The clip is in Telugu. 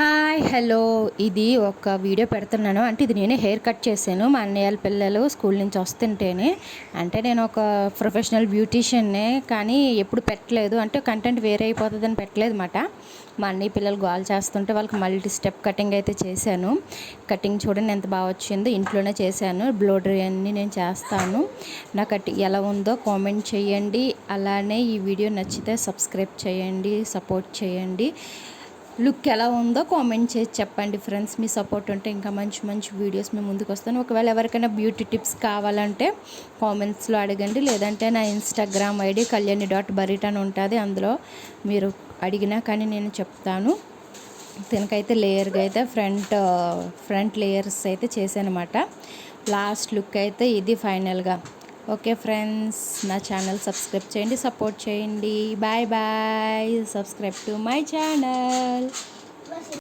హాయ్ హలో ఇది ఒక వీడియో పెడుతున్నాను. అంటే ఇది నేనే హెయిర్ కట్ చేశాను. మా అన్నయ్య పిల్లలు స్కూల్ నుంచి వస్తుంటేనే. అంటే నేను ఒక ప్రొఫెషనల్ బ్యూటీషియన్నే, కానీ ఎప్పుడు పెట్టలేదు. అంటే కంటెంట్ వేరే అయిపోతుందని పెట్టలేదు మాట. మా అన్నయ్య పిల్లలు గోల్ చేస్తుంటే వాళ్ళకి మల్టీ స్టెప్ కటింగ్ అయితే చేశాను. కటింగ్ చూడండి ఎంత బాగా వచ్చిందో. ఇంట్లోనే చేశాను. బ్లో డ్రై అన్నీ నేను చేస్తాను. నా కటింగ్ ఎలా ఉందో కామెంట్ చేయండి. అలానే ఈ వీడియో నచ్చితే సబ్స్క్రైబ్ చేయండి, సపోర్ట్ చేయండి. లుక్ ఎలా ఉందో కామెంట్ చేసి చెప్పండి ఫ్రెండ్స్. మీ సపోర్ట్ ఉంటే ఇంకా మంచి మంచి వీడియోస్ మేము ముందుకు వస్తాను. ఒకవేళ ఎవరికైనా బ్యూటీ టిప్స్ కావాలంటే కామెంట్స్లో అడగండి. లేదంటే నా ఇన్స్టాగ్రామ్ ఐడి kalyani.barit అని ఉంటుంది. అందులో మీరు అడిగినా కానీ నేను చెప్తాను. దీనికైతే లేయర్గా అయితే ఫ్రంట్ లేయర్స్ అయితే చేశానమాట. లాస్ట్ లుక్ అయితే ఇది ఫైనల్గా. ఓకే ఫ్రెండ్స్, నా ఛానల్ సబ్స్క్రైబ్ చేయండి, సపోర్ట్ చేయండి. Bye bye. Subscribe to my channel.